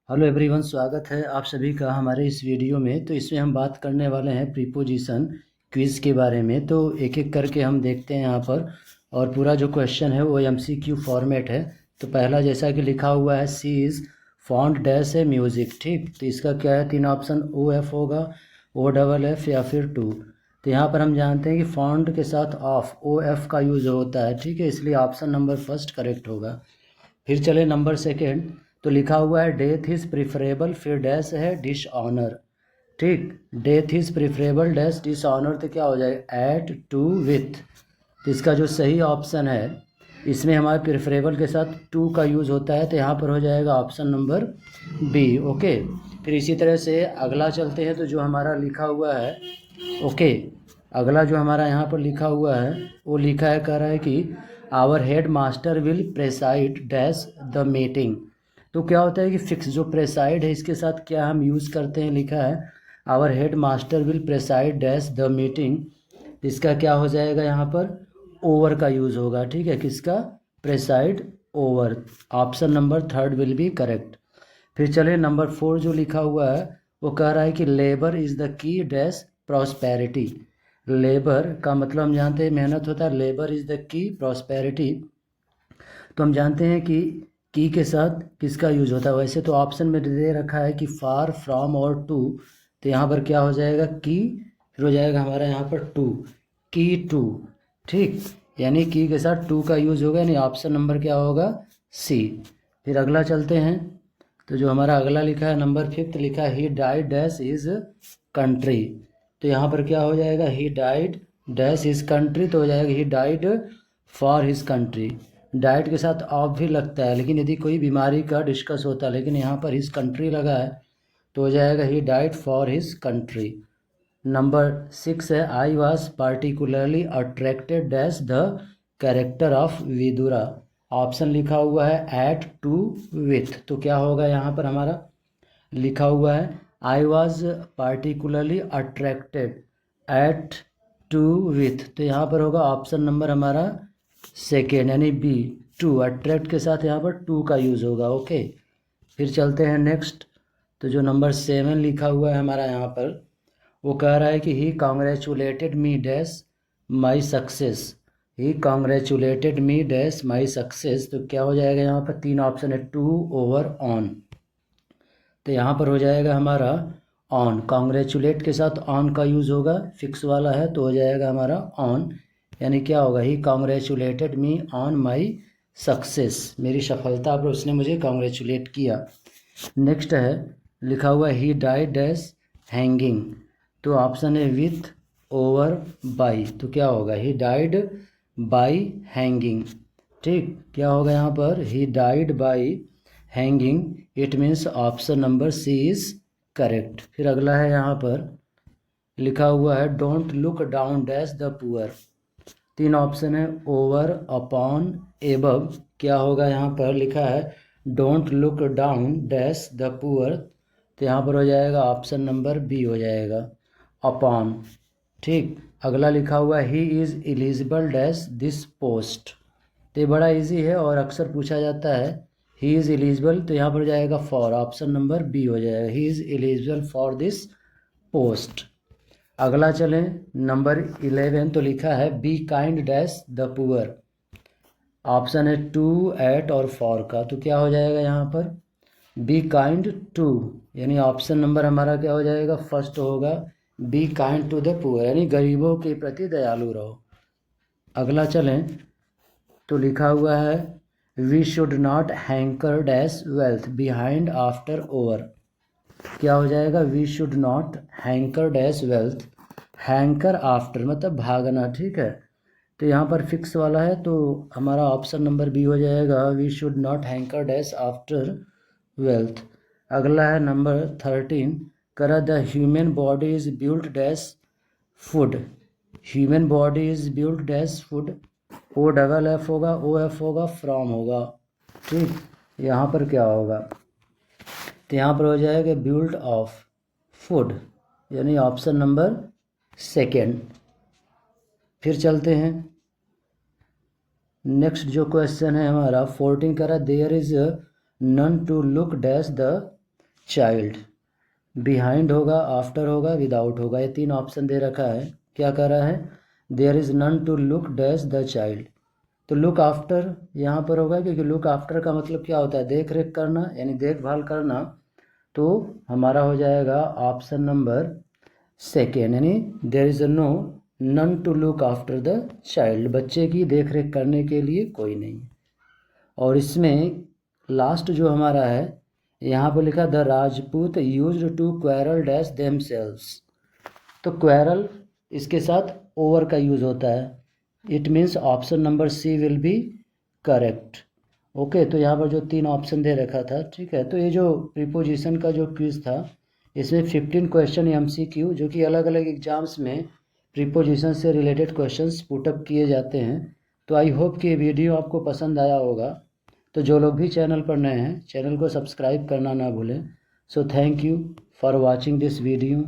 Hello everyone, स्वागत है आप सभी का हमारे इस वीडियो में। तो इसमें हम बात करने वाले हैं प्रीपोजिशन क्विज़ के बारे में। तो एक एक करके हम देखते हैं यहाँ पर। और पूरा जो क्वेश्चन है वो एमसीक्यू फॉर्मेट है। तो पहला जैसा कि लिखा हुआ है, सी इज़ फॉन्ट डैश है म्यूज़िक। ठीक, तो इसका क्या है, तीन ऑप्शन ओ एफ होगा, ओ डबल एफ या फिर टू। तो यहाँ पर हम जानते हैं कि फॉन्ट के साथ ऑफ ओ एफ का यूज़ होता है। ठीक है, इसलिए ऑप्शन नंबर फर्स्ट करेक्ट होगा। फिर चले नंबर सेकेंड। तो लिखा हुआ है डेथ इज़ प्रिफरेबल, फिर डैश है डिश ऑनर। ठीक, death is preferable dash dishonour, तो क्या हो जाएगा एट टू विथ। तो इसका जो सही ऑप्शन है, इसमें हमारे प्रिफरेबल के साथ टू का यूज़ होता है, तो यहाँ पर हो जाएगा ऑप्शन नंबर बी। ओके, फिर इसी तरह से अगला चलते हैं। तो जो हमारा लिखा हुआ है, ओके, अगला जो हमारा यहाँ पर लिखा हुआ है वो लिखा है, कह रहा है कि our headmaster will preside dash the meeting. तो क्या होता है कि फिक्स जो प्रेसाइड है इसके साथ क्या हम यूज़ करते हैं, लिखा है our headmaster will preside dash the meeting. इसका क्या हो जाएगा, यहाँ पर ओवर का यूज़ होगा। ठीक है, किसका, preside over. Option number third will be correct. फिर चले नंबर फोर जो लिखा हुआ है वो कह रहा है कि labour is the key dash prosperity. Labour का मतलब हम जानते हैं मेहनत होता है, labour is the key prosperity. तो हम जानते हैं कि की के साथ किसका यूज होता है। वैसे तो ऑप्शन में दे रखा है कि फार फ्रॉम और टू, तो यहाँ पर क्या हो जाएगा की, फिर हो जाएगा हमारा यहाँ पर टू, की टू। ठीक, यानी की के साथ टू का यूज होगा, यानी ऑप्शन नंबर क्या होगा, सी। फिर अगला चलते हैं। तो जो हमारा अगला लिखा है नंबर फिफ्थ, लिखा है he died dash is country. तो यहाँ पर क्या हो जाएगा, he died dash is country, तो हो जाएगा he died for his country. Diet के साथ ऑफ भी लगता है, लेकिन यदि कोई बीमारी का डिस्कस होता है, लेकिन यहाँ पर हिज कंट्री लगा है, तो हो जाएगा ही diet for his country. Number six है, I was particularly attracted dash the character of Vidura. Option लिखा हुआ है एट टू विथ, तो क्या होगा यहाँ पर हमारा लिखा हुआ है I was particularly attracted at to with, तो यहाँ पर होगा ऑप्शन नंबर हमारा सेकेंड, यानी बी टू। अट्रैक्ट के साथ यहाँ पर टू का यूज़ होगा। ओके, फिर चलते हैं नेक्स्ट। तो जो नंबर सेवन लिखा हुआ है हमारा यहाँ पर, वो कह रहा है कि he congratulated me dash my success. He congratulated me dash my success, तो क्या हो जाएगा यहाँ पर, तीन ऑप्शन है, टू ओवर ऑन। तो यहाँ पर हो जाएगा हमारा ऑन। कॉन्ग्रेचुलेट के साथ ऑन का यूज़ होगा, फिक्स वाला है, तो हो जाएगा हमारा ऑन। यानी क्या होगा, he congratulated me on my success, मेरी सफलता पर उसने मुझे कॉन्ग्रेचुलेट किया। नेक्स्ट है लिखा हुआ ही डाइड डैश हैंगिंग। तो ऑप्शन है विथ ओवर बाई, तो क्या होगा, ही डाइड बाई हैंगिंग। ठीक, क्या होगा यहाँ पर, he died by hanging, it means option number C is correct. फिर अगला है यहाँ पर लिखा हुआ है don't look down dash the poor. तीन ऑप्शन है, ओवर, अपॉन, एबव। क्या होगा यहाँ पर लिखा है don't look down dash the poor, तो यहाँ पर हो जाएगा ऑप्शन नंबर बी हो जाएगा, अपॉन। ठीक, अगला लिखा हुआ है ही is eligible dash this post. तो ये बड़ा इजी है और अक्सर पूछा जाता है, ही इज़ एलिजिबल, तो यहाँ पर हो जाएगा फॉर, ऑप्शन नंबर बी हो जाएगा, he is eligible for this post. अगला चलें नंबर 11। तो लिखा है be kind dash the poor. Option है टू, एट और फॉर का, तो क्या हो जाएगा यहाँ पर बी काइंड टू, यानी ऑप्शन नंबर हमारा क्या हो जाएगा, फर्स्ट होगा, be kind to the poor, यानी गरीबों के प्रति दयालु रहो। अगला चलें। तो लिखा हुआ है we should not hanker dash wealth behind after over. क्या हो जाएगा, we should not hanker dash wealth, hanker after मतलब भागना। ठीक है, तो यहाँ पर फिक्स वाला है, तो हमारा ऑप्शन नंबर बी हो जाएगा, we should not hanker dash after wealth. अगला है नंबर 13, करा the human body is built dash food. Human body is built dash food, O double F होगा, ओ एफ होगा, फ्रॉम होगा। ठीक, यहाँ पर क्या होगा, तो यहाँ पर हो जाएगा बिल्ड ऑफ फूड, यानी ऑप्शन नंबर सेकेंड। फिर चलते हैं नेक्स्ट जो क्वेश्चन है हमारा 14, करा there is none to look dash the child, behind होगा, आफ्टर होगा, विदाउट होगा, ये 3 ऑप्शन दे रखा है। क्या कर रहा है, there is none to look dash the child, तो लुक आफ्टर यहाँ पर होगा, क्योंकि लुक आफ्टर का मतलब क्या होता है, देख रेख करना यानी देखभाल करना। तो हमारा हो जाएगा ऑप्शन नंबर सेकेंड, यानी there is no none to look after the child, बच्चे की देख रेख करने के लिए कोई नहीं। और इसमें लास्ट जो हमारा है, यहाँ पर लिखा the Rajput used to quarrel dash themselves, तो क्वेरल इसके साथ ओवर का यूज़ होता है, it means option number C will be correct. Okay, तो यहाँ पर जो 3 ऑप्शन दे रखा था, ठीक है। तो ये जो प्रीपोजिशन का जो क्विज़ था, इसमें 15 क्वेश्चन MCQ जो कि अलग अलग एग्जाम्स में प्रीपोजिशन से रिलेटेड क्वेश्चंस पुटअप किए जाते हैं। तो आई होप कि ये वीडियो आपको पसंद आया होगा। तो जो लोग भी चैनल पर नए हैं, चैनल को सब्सक्राइब करना ना भूलें। So thank you for watching this video.